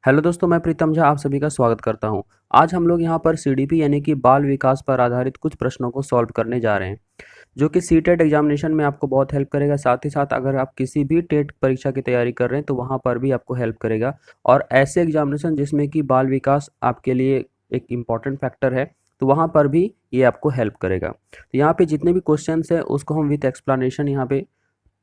Hello दोस्तों, मैं प्रीतम झा आप सभी का स्वागत करता हूं। आज हम लोग यहां पर सीडीपी यानी कि बाल विकास पर आधारित कुछ प्रश्नों को सॉल्व करने जा रहे हैं, जो कि सीटेट एग्जामिनेशन में आपको बहुत हेल्प करेगा। साथ ही साथ अगर आप किसी भी टेट परीक्षा की तैयारी कर रहे हैं तो वहां पर भी आपको हेल्प करेगा। और ऐसे एग्जामिनेशन जिसमें कि बाल विकास आपके लिए एक इम्पॉर्टेंट फैक्टर है, तो वहाँ पर भी ये आपको हेल्प करेगा। तो यहाँ पे जितने भी क्वेश्चन हैं उसको हम विथ एक्सप्लेनेशन यहाँ पे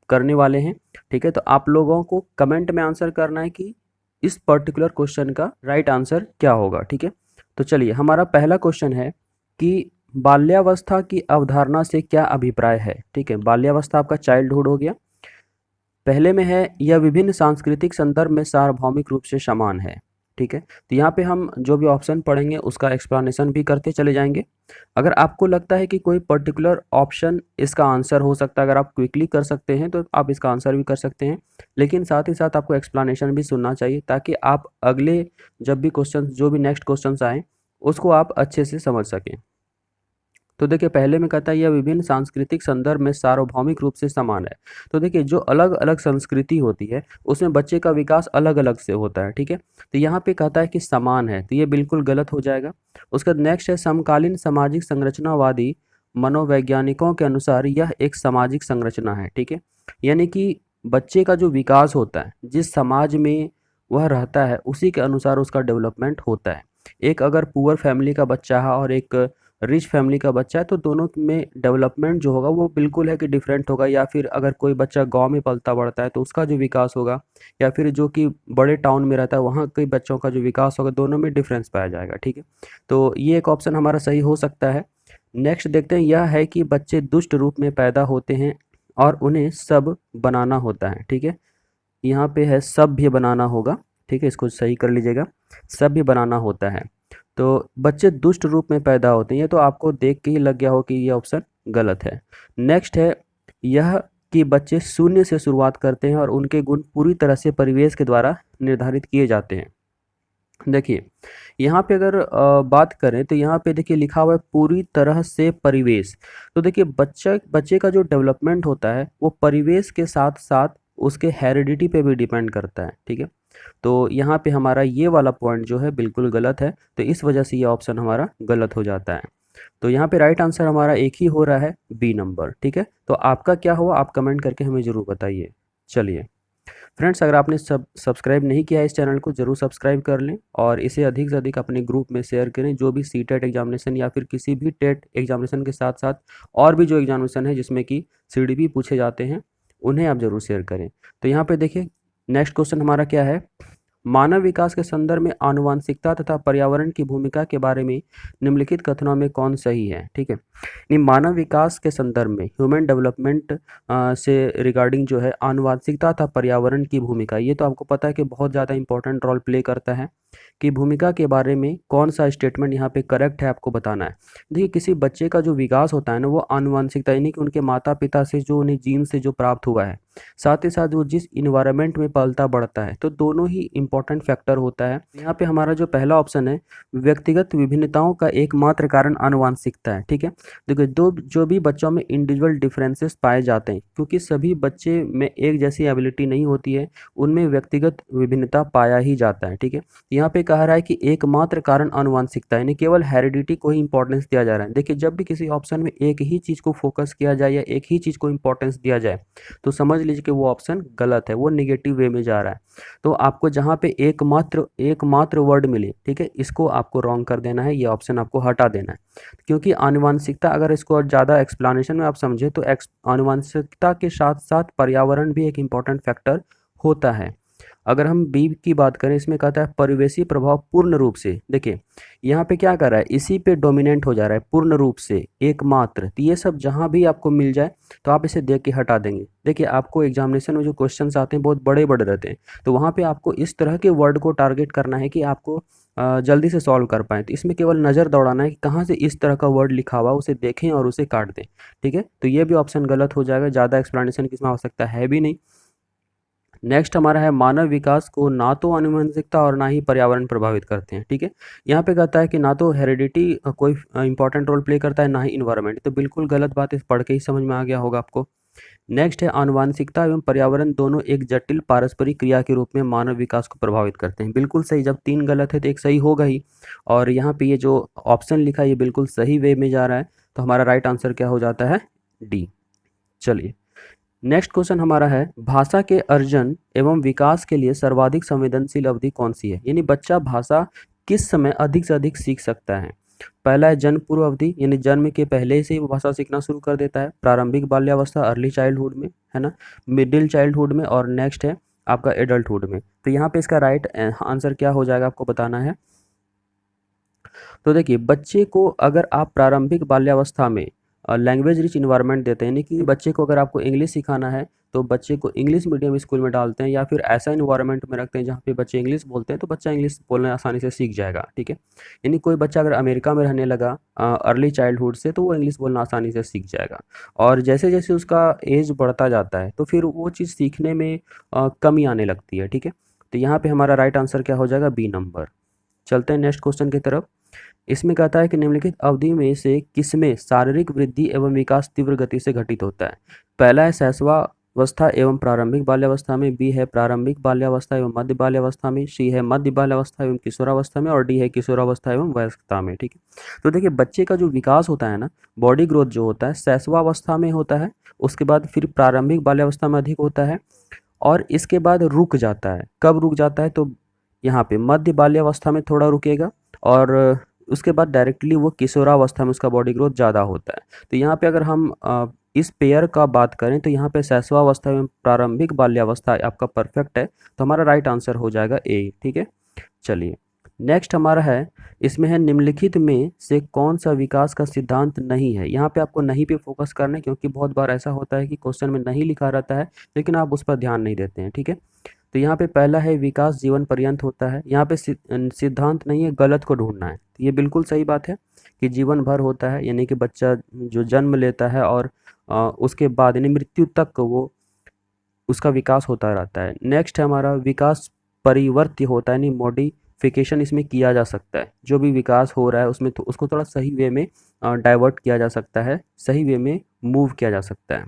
करने वाले हैं। ठीक है, तो आप लोगों को कमेंट में आंसर करना है कि इस पर्टिकुलर क्वेश्चन का राइट आंसर क्या होगा। ठीक है, तो चलिए हमारा पहला क्वेश्चन है कि बाल्यावस्था की अवधारणा से क्या अभिप्राय है। ठीक है, बाल्यावस्था आपका चाइल्डहुड हो गया। पहले में है यह विभिन्न सांस्कृतिक संदर्भ में सार्वभौमिक रूप से समान है। ठीक है, तो यहाँ पे हम जो भी ऑप्शन पढ़ेंगे उसका एक्सप्लेनेशन भी करते चले जाएंगे। अगर आपको लगता है कि कोई पर्टिकुलर ऑप्शन इसका आंसर हो सकता है, अगर आप क्विकली कर सकते हैं तो आप इसका आंसर भी कर सकते हैं, लेकिन साथ ही साथ आपको एक्सप्लेनेशन भी सुनना चाहिए ताकि आप अगले जब भी क्वेश्चन जो भी नेक्स्ट क्वेश्चन आए उसको आप अच्छे से समझ सकें। तो देखिए पहले में कहता है यह विभिन्न सांस्कृतिक संदर्भ में सार्वभौमिक रूप से समान है। तो देखिए जो अलग अलग संस्कृति होती है उसमें बच्चे का विकास अलग अलग से होता है। ठीक है, तो यहाँ पे कहता है कि समान है, तो ये बिल्कुल गलत हो जाएगा। उसका नेक्स्ट है समकालीन सामाजिक संरचनावादी मनोवैज्ञानिकों के अनुसार यह एक सामाजिक संरचना है। ठीक है, यानी कि बच्चे का जो विकास होता है जिस समाज में वह रहता है उसी के अनुसार उसका डेवलपमेंट होता है। एक अगर पुअर फैमिली का बच्चा है और एक रिच फैमिली का बच्चा है तो दोनों में डेवलपमेंट जो होगा वो बिल्कुल है कि डिफरेंट होगा। या फिर अगर कोई बच्चा गांव में पलता बढ़ता है तो उसका जो विकास होगा, या फिर जो कि बड़े टाउन में रहता है वहाँ के बच्चों का जो विकास होगा, दोनों में डिफरेंस पाया जाएगा। ठीक है, तो ये एक ऑप्शन हमारा सही हो सकता है। नेक्स्ट देखते हैं, यह है कि बच्चे दुष्ट रूप में पैदा होते हैं और उन्हें सब बनाना होता है। ठीक है, यहाँ पे है सभ्य बनाना होगा। ठीक है, इसको सही कर लीजिएगा, सभ्य बनाना होता है। तो बच्चे दुष्ट रूप में पैदा होते हैं, ये तो आपको देख के ही लग गया हो कि ये ऑप्शन गलत है। नेक्स्ट है यह कि बच्चे शून्य से शुरुआत करते हैं और उनके गुण पूरी तरह से परिवेश के द्वारा निर्धारित किए जाते हैं। देखिए यहाँ पे अगर बात करें तो यहाँ पे देखिए लिखा हुआ है पूरी तरह से परिवेश। तो देखिए बच्चे का जो डेवलपमेंट होता है वो परिवेश के साथ साथ उसके हेरिडिटी पे भी डिपेंड करता है। ठीक है, तो यहाँ पे हमारा ये वाला पॉइंट जो है बिल्कुल गलत है, तो इस वजह से ये ऑप्शन हमारा गलत हो जाता है। तो यहाँ पे राइट आंसर हमारा एक ही हो रहा है, बी नंबर। ठीक है, तो आपका क्या हुआ आप कमेंट करके हमें ज़रूर बताइए। चलिए फ्रेंड्स, अगर आपने सब्सक्राइब नहीं किया है इस चैनल को ज़रूर सब्सक्राइब कर लें और इसे अधिक से अधिक अपने ग्रुप में शेयर करें। जो भी सी टेट एग्जामिनेशन या फिर किसी भी टेट एग्जामिनेशन के साथ साथ और भी जो एग्जामिनेशन है जिसमें कि सीडीपी पूछे जाते हैं उन्हें आप ज़रूर शेयर करें। तो यहाँ पे देखिए नेक्स्ट क्वेश्चन हमारा क्या है, मानव विकास के संदर्भ में आनुवंशिकता तथा पर्यावरण की भूमिका के बारे में निम्नलिखित कथनों में कौन सही है। ठीक है, ये मानव विकास के संदर्भ में ह्यूमन डेवलपमेंट से रिगार्डिंग जो है आनुवंशिकता तथा पर्यावरण की भूमिका, ये तो आपको पता है कि बहुत ज़्यादा इंपॉर्टेंट रोल प्ले करता है। कि भूमिका के बारे में कौन सा स्टेटमेंट यहाँ पे करेक्ट है आपको बताना है। देखिए किसी बच्चे का जो विकास होता है ना वो आनुवंशिकता यानी कि उनके माता पिता से जो उन्हें जीन से जो प्राप्त हुआ है, साथ ही साथ वो जिस इन्वायरमेंट में पलता बढ़ता है, तो दोनों ही इंपॉर्टेंट फैक्टर होता है। यहाँ पे हमारा जो पहला ऑप्शन है व्यक्तिगत विभिन्नताओं का एकमात्र कारण आनुवंशिकता है। ठीक है, देखिए दो जो भी बच्चों में इंडिविजुअल डिफरेंसेस पाए जाते हैं, क्योंकि सभी बच्चे में एक जैसी एबिलिटी नहीं होती है, उनमें व्यक्तिगत विभिन्नता पाया ही जाता है। ठीक है, यहाँ पे कह रहा है कि एकमात्र कारण आनुवंशिकता यानी केवल हेरिडिटी को ही इंपॉर्टेंस दिया जा रहा है। देखिए जब भी किसी ऑप्शन में एक ही चीज़ को फोकस किया जाए या एक ही चीज़ को इंपॉर्टेंस दिया जाए तो समझ लीजिए कि वो ऑप्शन गलत है, वो निगेटिव वे में जा रहा है। तो आपको जहाँ पे एकमात्र वर्ड मिले, ठीक है, इसको आपको रॉन्ग कर देना है, ये ऑप्शन आपको हटा देना है। क्योंकि आनुवंशिकता अगर इसको और ज़्यादा एक्सप्लेनेशन में आप समझे तो आनुवंशिकता के साथ साथ पर्यावरण भी एक इम्पॉर्टेंट फैक्टर होता है। अगर हम बी की बात करें, इसमें कहता है परिवेशी प्रभाव पूर्ण रूप से, देखिए यहाँ पे क्या कर रहा है, इसी पे डोमिनेंट हो जा रहा है, पूर्ण रूप से, एकमात्र, तो ये सब जहाँ भी आपको मिल जाए तो आप इसे देख के हटा देंगे। देखिए आपको एग्जामिनेशन में जो क्वेश्चंस आते हैं बहुत बड़े बड़े रहते हैं, तो वहाँ पे आपको इस तरह के वर्ड को टारगेट करना है कि आपको जल्दी से सॉल्व कर पाएँ। तो इसमें केवल नज़र दौड़ाना है कि कहाँ से इस तरह का वर्ड लिखा हुआ उसे देखें और उसे काट दें। ठीक है, तो ये भी ऑप्शन गलत हो जाएगा, ज़्यादा एक्सप्लेनेशन की इसमें आवश्यकता है भी नहीं। नेक्स्ट हमारा है मानव विकास को ना तो आनुवंशिकता और ना ही पर्यावरण प्रभावित करते हैं। ठीक है, यहाँ पे कहता है कि ना तो हेरिडिटी कोई इंपॉर्टेंट रोल प्ले करता है ना ही इन्वायरमेंट, तो बिल्कुल गलत बात, इस पढ़ के ही समझ में आ गया होगा आपको। नेक्स्ट है आनुवांशिकता एवं पर्यावरण दोनों एक जटिल पारस्परिक क्रिया के रूप में मानव विकास को प्रभावित करते हैं। बिल्कुल सही, जब 3 गलत है तो एक सही होगा ही। और यहाँ पे ये जो ऑप्शन लिखा है ये बिल्कुल सही वे में जा रहा है, तो हमारा राइट आंसर क्या हो जाता है? डी। चलिए नेक्स्ट क्वेश्चन हमारा है, भाषा के अर्जन एवं विकास के लिए सर्वाधिक संवेदनशील अवधि कौन सी है? यानी बच्चा भाषा किस समय अधिक से अधिक सीख सकता है? पहला है जन्म पूर्व अवधि, यानी जन्म के पहले से ही वो भाषा सीखना शुरू कर देता है। प्रारंभिक बाल्यावस्था अर्ली चाइल्डहुड में, है ना, मिडिल चाइल्डहुड में, और नेक्स्ट है आपका एडल्टहुड में। तो यहाँ पे इसका राइट आंसर क्या हो जाएगा आपको बताना है। तो देखिए बच्चे को अगर आप प्रारंभिक बाल्यावस्था में लैंग्वेज रिच इन्वायरमेंट देते हैं, यानी कि बच्चे को अगर आपको इंग्लिश सिखाना है तो बच्चे को इंग्लिश मीडियम स्कूल में डालते हैं, या फिर ऐसा इन्वायरमेंट में रखते हैं जहाँ पे बच्चे इंग्लिश बोलते हैं, तो बच्चा इंग्लिश बोलना आसानी से सीख जाएगा। ठीक है, यानी कोई बच्चा अगर अमेरिका में रहने लगा अर्ली चाइल्डहुड से, तो वो इंग्लिश बोलना आसानी से सीख जाएगा। और जैसे जैसे उसका एज बढ़ता जाता है तो फिर वो चीज़ सीखने में कमी आने लगती है। ठीक है, तो यहाँ पे हमारा राइट आंसर क्या हो जाएगा? B number. चलते हैं नेक्स्ट क्वेश्चन की तरफ। इसमें कहता है कि निम्नलिखित अवधि में से किसमें शारीरिक वृद्धि एवं विकास तीव्र गति से घटित होता है? पहला है शैशवावस्था एवं प्रारंभिक बाल्यावस्था में, बी है प्रारंभिक बाल्यावस्था एवं मध्य बाल्यावस्था में, सी है मध्य बाल्यावस्था एवं किशोरावस्था में, और डी है किशोरावस्था एवं वयस्कता में। ठीक है, तो देखिए बच्चे का जो विकास होता है ना, बॉडी ग्रोथ जो होता है शैशवावस्था में होता है, उसके बाद फिर प्रारंभिक बाल्यावस्था में अधिक होता है, और इसके बाद रुक जाता है। कब रुक जाता है? तो यहाँ पे मध्य बाल्यावस्था में थोड़ा रुकेगा, और उसके बाद डायरेक्टली वो किशोरावस्था में उसका बॉडी ग्रोथ ज़्यादा होता है। तो यहाँ पे अगर हम इस पेयर का बात करें तो यहाँ पे शैशवावस्था में प्रारंभिक बाल्यावस्था आपका परफेक्ट है, तो हमारा राइट आंसर हो जाएगा ए। ठीक है, चलिए नेक्स्ट हमारा है, इसमें है निम्नलिखित में से कौन सा विकास का सिद्धांत नहीं है? यहाँ पे आपको नहीं पे फोकस करना है, क्योंकि बहुत बार ऐसा होता है कि क्वेश्चन में नहीं लिखा रहता है लेकिन आप उस पर ध्यान नहीं देते हैं। ठीक है, तो यहाँ पे पहला है विकास जीवन पर्यंत होता है। यहाँ पे सिद्धांत नहीं है, गलत को ढूंढना है। तो ये बिल्कुल सही बात है कि जीवन भर होता है, यानी कि बच्चा जो जन्म लेता है और उसके बाद यानी मृत्यु तक वो उसका विकास होता रहता है। नेक्स्ट है हमारा विकास परिवर्त्य होता है, यानी मॉडिफिकेशन इसमें किया जा सकता है। जो भी विकास हो रहा है उसमें तो उसको थोड़ा सही वे में डाइवर्ट किया जा सकता है, सही वे में मूव किया जा सकता है।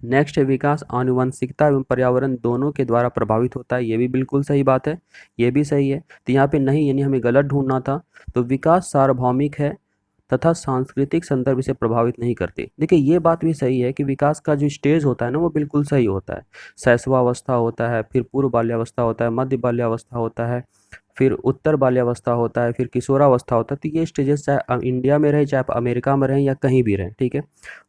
नेक्स्ट है विकास आनुवंशिकता एवं पर्यावरण दोनों के द्वारा प्रभावित होता है। ये भी बिल्कुल सही बात है, ये भी सही है। तो यहाँ पे नहीं, यानी हमें गलत ढूंढना था। तो विकास सार्वभौमिक है तथा सांस्कृतिक संदर्भ से प्रभावित नहीं करते। देखिए ये बात भी सही है कि विकास का जो स्टेज होता है ना वो बिल्कुल सही होता है। शैशवावस्था होता है, फिर पूर्व बाल्यावस्था होता है, मध्य बाल्यावस्था होता है, फिर उत्तर बाल्यावस्था होता है, फिर किशोरावस्था होता है। तो ये स्टेजेस चाहे इंडिया में रहे, चाहे आप अमेरिका में रहें या कहीं भी रहें, ठीक है,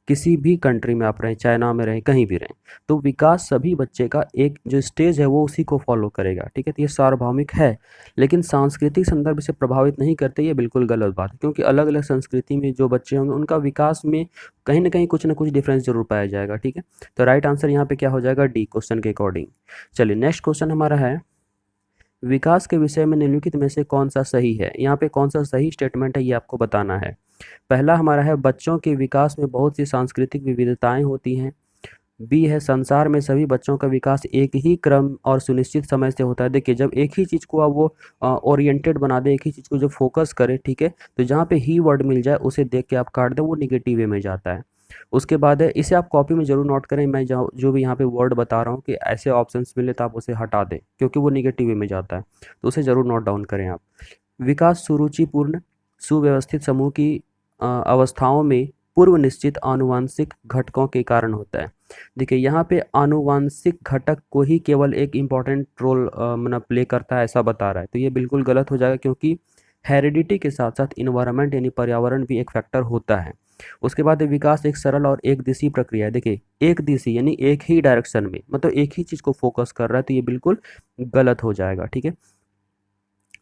किसी भी कंट्री में आप रहें, चाइना में रहें, कहीं भी रहें, तो विकास सभी बच्चे का एक जो स्टेज है वो उसी को फॉलो करेगा। ठीक है, तो ये सार्वभौमिक है, लेकिन सांस्कृतिक संदर्भ से प्रभावित नहीं करते, ये बिल्कुल गलत बात है, क्योंकि अलग अलग संस्कृति में जो बच्चे होंगे उनका विकास में कहीं ना कहीं कुछ ना कुछ डिफरेंस जरूर पाया जाएगा। ठीक है, तो राइट आंसर यहाँ पे क्या हो जाएगा? डी, क्वेश्चन के अकॉर्डिंग। चलिए नेक्स्ट क्वेश्चन हमारा है, विकास के विषय में निम्नलिखित में से कौन सा सही है? यहाँ पे कौन सा सही स्टेटमेंट है ये आपको बताना है। पहला हमारा है बच्चों के विकास में बहुत सी सांस्कृतिक विविधताएं होती हैं। बी है संसार में सभी बच्चों का विकास एक ही क्रम और सुनिश्चित समय से होता है। देखिए जब एक ही चीज़ को आप वो ओरिएंटेड बना दे, एक ही चीज़ को जो फोकस करे, ठीक है, तो जहाँ पे ही वर्ड मिल जाए उसे देख के आप काट दें, वो निगेटिव वे में जाता है। उसके बाद है, इसे आप कॉपी में ज़रूर नोट करें, मैं जो भी यहाँ पे वर्ड बता रहा हूँ कि ऐसे ऑप्शंस मिले तो आप उसे हटा दें, क्योंकि वो निगेटिव वे में जाता है, तो उसे ज़रूर नोट डाउन करें आप। विकास सुरुचिपूर्ण सुव्यवस्थित समूह की अवस्थाओं में पूर्व निश्चित आनुवांशिक घटकों के कारण होता है। देखिए यहाँ पे आनुवांशिक घटक को ही केवल एक इम्पॉर्टेंट रोल मतलब प्ले करता है ऐसा बता रहा है, तो ये बिल्कुल गलत हो जाएगा, क्योंकि हेरिडिटी के साथ साथ इन्वायरमेंट यानी पर्यावरण भी एक फैक्टर होता है। उसके बाद विकास एक सरल और एक दिशी प्रक्रिया है। देखिए एक दिशी यानी एक ही डायरेक्शन में, मतलब एक ही चीज़ को फोकस कर रहा है, तो ये बिल्कुल गलत हो जाएगा। ठीक है,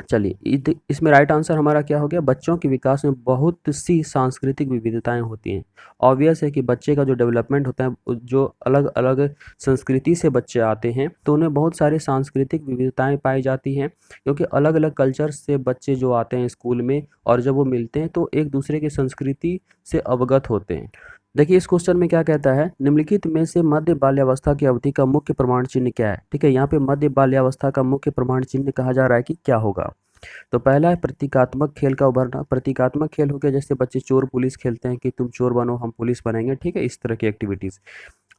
चलिए इसमें राइट आंसर हमारा क्या हो गया? बच्चों के विकास में बहुत सी सांस्कृतिक विविधताएं होती हैं। ऑब्वियस है कि बच्चे का जो डेवलपमेंट होता है, जो अलग अलग संस्कृति से बच्चे आते हैं तो उन्हें बहुत सारी सांस्कृतिक विविधताएं पाई जाती हैं, क्योंकि अलग अलग कल्चर से बच्चे जो आते हैं स्कूल में और जब वो मिलते हैं तो एक दूसरे की संस्कृति से अवगत होते हैं। देखिए इस क्वेश्चन में क्या कहता है, निम्नलिखित में से मध्य बाल्यावस्था की अवधि का मुख्य प्रमाण चिन्ह क्या है? ठीक है, यहाँ पे मध्य बाल्यावस्था का मुख्य प्रमाण चिन्ह कहा जा रहा है कि क्या होगा। तो पहला है प्रतीकात्मक खेल का उभरना। प्रतीकात्मक खेल हो गया जैसे बच्चे चोर पुलिस खेलते हैं कि तुम चोर बनो हम पुलिस बनेंगे, ठीक है, इस तरह की एक्टिविटीज़।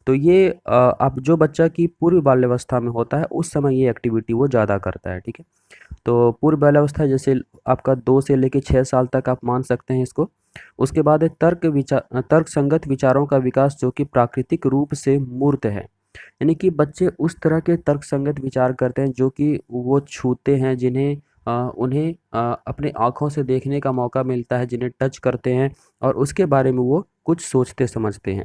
तो ये अब जो बच्चा की पूर्व बाल्यावस्था में होता है उस समय ये एक्टिविटी वो ज़्यादा करता है, ठीक है। तो पूर्व बाल्यावस्था जैसे आपका 2 से लेके 6 साल तक आप मान सकते हैं इसको। उसके बाद है तर्क संगत विचारों का विकास जो कि प्राकृतिक रूप से मूर्त है। यानी कि बच्चे उस तरह के तर्क संगत विचार करते हैं जो कि वो छूते हैं, जिन्हें उन्हें अपने आँखों से देखने का मौका मिलता है, जिन्हें टच करते हैं और उसके बारे में वो कुछ सोचते समझते हैं।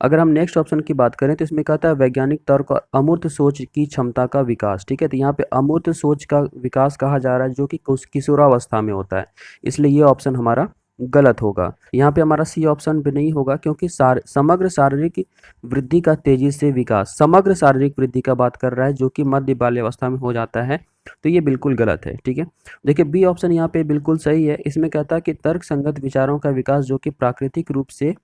अगर हम नेक्स्ट ऑप्शन की बात करें तो इसमें कहता है वैज्ञानिक तर्क और अमूर्त सोच की क्षमता का विकास, ठीक है। तो यहाँ पे अमूर्त सोच का विकास कहा जा रहा है जो कि किशोरावस्था में होता है, इसलिए ये ऑप्शन हमारा गलत होगा। यहाँ पे हमारा सी ऑप्शन भी नहीं होगा क्योंकि समग्र शारीरिक वृद्धि का तेजी से विकास, समग्र शारीरिक वृद्धि का बात कर रहा है जो कि मध्य बाल्यावस्था में हो जाता है, तो ये बिल्कुल गलत है, ठीक है। देखिए बी ऑप्शन यहाँ पे बिल्कुल सही है। इसमें कहता है कि तर्क संगत विचारों का विकास जो कि प्राकृतिक रूप से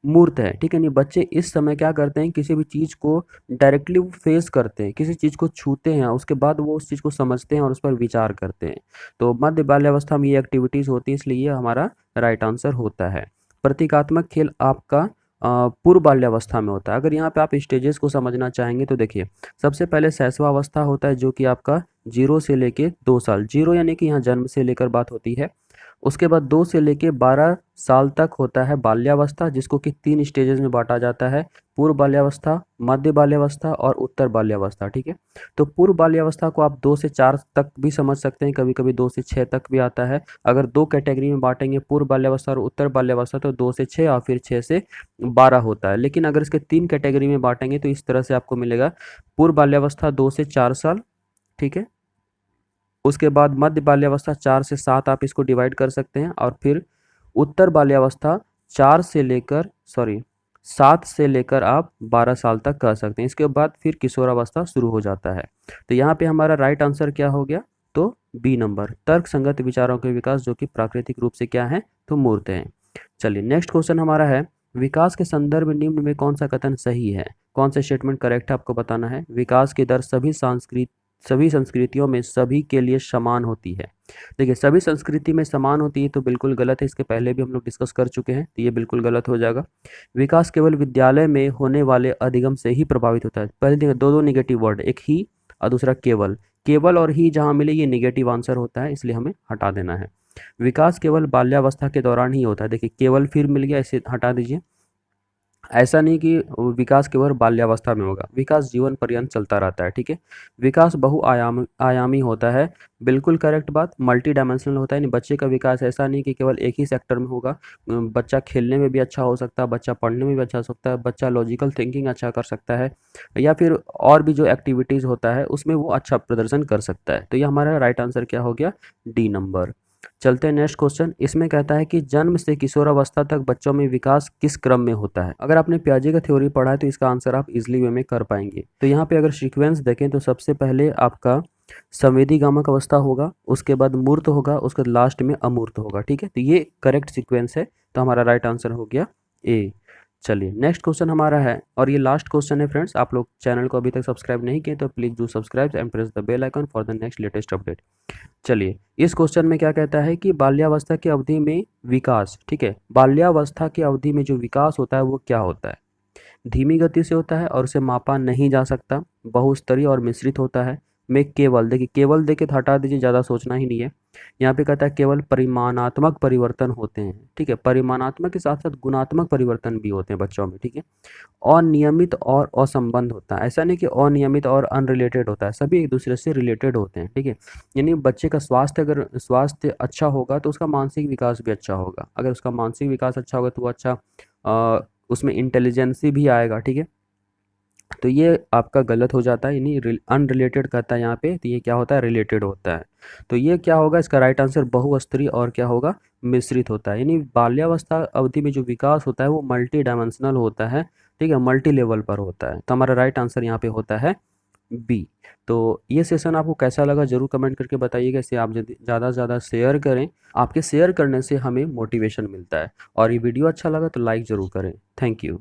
मूर्त है, ठीक है। नहीं, बच्चे इस समय क्या करते हैं, किसी भी चीज़ को डायरेक्टली फेस करते हैं, किसी चीज़ को छूते हैं, उसके बाद वो उस चीज़ को समझते हैं और उस पर विचार करते हैं। तो मध्य बाल्यावस्था में ये एक्टिविटीज़ होती है, इसलिए ये हमारा राइट आंसर होता है। प्रतीकात्मक खेल आपका पूर्व बाल्यावस्था में होता है। अगर यहाँ पे आप स्टेजेस को समझना चाहेंगे तो देखिए, सबसे पहले शैशवावस्था होता है जो कि आपका 0 से लेके 2 साल, 0 यानी कि यहाँ जन्म से लेकर बात होती है। उसके बाद 2 से लेके 12 साल तक होता है बाल्यावस्था, जिसको कि 3 स्टेजेस में बांटा जाता है, पूर्व बाल्यावस्था, मध्य बाल्यावस्था और उत्तर बाल्यावस्था, ठीक है। तो पूर्व बाल्यावस्था को आप 2 से 4 तक भी समझ सकते हैं, कभी-कभी 2 से 6 तक भी आता है। अगर 2 कैटेगरी में बांटेंगे पूर्व बाल्यावस्था और उत्तर बाल्यावस्था तो 2 से 6 और फिर 6 से 12 होता है। लेकिन अगर इसके 3 कैटेगरी में बांटेंगे तो इस तरह से आपको मिलेगा, पूर्व बाल्यावस्था 2 से 4 साल, ठीक है। उसके बाद मध्य बाल्यावस्था 4 से 7 आप इसको डिवाइड कर सकते हैं और फिर उत्तर बाल्यावस्था 7 से लेकर आप 12 साल तक कर सकते हैं। इसके बाद फिर किशोरावस्था शुरू हो जाता है। तो यहाँ पे हमारा राइट आंसर क्या हो गया, तो बी नंबर, तर्क संगत विचारों के विकास जो कि प्राकृतिक रूप से क्या है, तो मूर्त हैं। चलिए नेक्स्ट क्वेश्चन हमारा है, विकास के संदर्भ में निम्न में कौन सा कथन सही है, कौन सा स्टेटमेंट करेक्ट है आपको बताना है। विकास की दर सभी संस्कृतियों में सभी के लिए समान होती है। देखिए सभी संस्कृति में समान होती है तो बिल्कुल गलत है, इसके पहले भी हम लोग डिस्कस कर चुके हैं, तो ये बिल्कुल गलत हो जाएगा। विकास केवल विद्यालय में होने वाले अधिगम से ही प्रभावित होता है। पहले देखिए दो निगेटिव वर्ड, एक ही और दूसरा केवल, केवल और ही जहाँ मिले ये निगेटिव आंसर होता है, इसलिए हमें हटा देना है। विकास केवल बाल्यावस्था के दौरान ही होता है, देखिए केवल फिर मिल गया, इसे हटा दीजिए। ऐसा नहीं कि विकास केवल बाल्यावस्था में होगा, विकास जीवन पर्यंत चलता रहता है, ठीक है। विकास आयामी होता है, बिल्कुल करेक्ट बात, मल्टी डायमेंशनल होता है। नहीं, बच्चे का विकास ऐसा नहीं कि केवल एक ही सेक्टर में होगा। बच्चा खेलने में भी अच्छा हो सकता है, बच्चा पढ़ने में भी अच्छा हो सकता है, बच्चा लॉजिकल थिंकिंग अच्छा कर सकता है, या फिर और भी जो एक्टिविटीज़ होता है उसमें वो अच्छा प्रदर्शन कर सकता है। तो ये हमारा राइट आंसर क्या हो गया, डी नंबर। चलते हैं नेक्स्ट क्वेश्चन। इसमें कहता है कि जन्म से किशोरावस्था तक बच्चों में विकास किस क्रम में होता है। अगर आपने पियाजे का थ्योरी पढ़ा है तो इसका आंसर आप इजीली वे में कर पाएंगे। तो यहाँ पे अगर सीक्वेंस देखें तो सबसे पहले आपका संवेदी गामक अवस्था होगा, उसके बाद मूर्त होगा, उसके बाद लास्ट में अमूर्त होगा, ठीक है। तो ये करेक्ट सीक्वेंस है, तो हमारा राइट आंसर हो गया ए। चलिए नेक्स्ट क्वेश्चन हमारा है और ये लास्ट क्वेश्चन है फ्रेंड्स। आप लोग चैनल को अभी तक सब्सक्राइब नहीं किए तो please do subscribe and press the bell icon for the next latest update. चलिए इस क्वेश्चन में क्या कहता है कि बाल्यावस्था की अवधि में विकास, ठीक है, बाल्यावस्था की अवधि में जो विकास होता है वो क्या होता है, धीमी गति से होता है और उसे मापा नहीं जा सकता, बहुस्तरीय और मिश्रित होता है। में केवल, देखिए केवल देखे तो हटा दीजिए, ज़्यादा सोचना ही नहीं है। यहाँ पे कहता है केवल परिमाणात्मक परिवर्तन होते हैं, ठीक है, परिमाणात्मक के साथ साथ गुणात्मक परिवर्तन भी होते हैं बच्चों में, ठीक है। अनियमित और असंबद्ध होता है, ऐसा नहीं कि अनियमित और अनरिलेटेड होता है, सभी एक दूसरे से रिलेटेड होते हैं, ठीक है। यानी बच्चे का स्वास्थ्य, अगर स्वास्थ्य अच्छा होगा तो उसका मानसिक विकास भी अच्छा होगा, अगर उसका मानसिक विकास अच्छा होगा तो वो अच्छा उसमें इंटेलिजेंसी भी आएगा, ठीक है। तो ये आपका गलत हो जाता है, यानी अनरिलेटेड कहता है यहाँ पे, तो ये क्या होता है, रिलेटेड होता है। तो ये क्या होगा, इसका राइट आंसर बहुस्तरीय और क्या होगा, मिश्रित होता है। यानी बाल्यावस्था अवधि में जो विकास होता है वो मल्टी डायमेंशनल होता है, ठीक है, मल्टी लेवल पर होता है। तो हमारा राइट आंसर यहाँ पे होता है बी। तो ये सेशन आपको कैसा लगा जरूर कमेंट करके बताइएगा। इसे आप ज़्यादा से ज़्यादा शेयर करें, आपके शेयर करने से हमें मोटिवेशन मिलता है। और ये वीडियो अच्छा लगा तो लाइक ज़रूर करें। Thank you.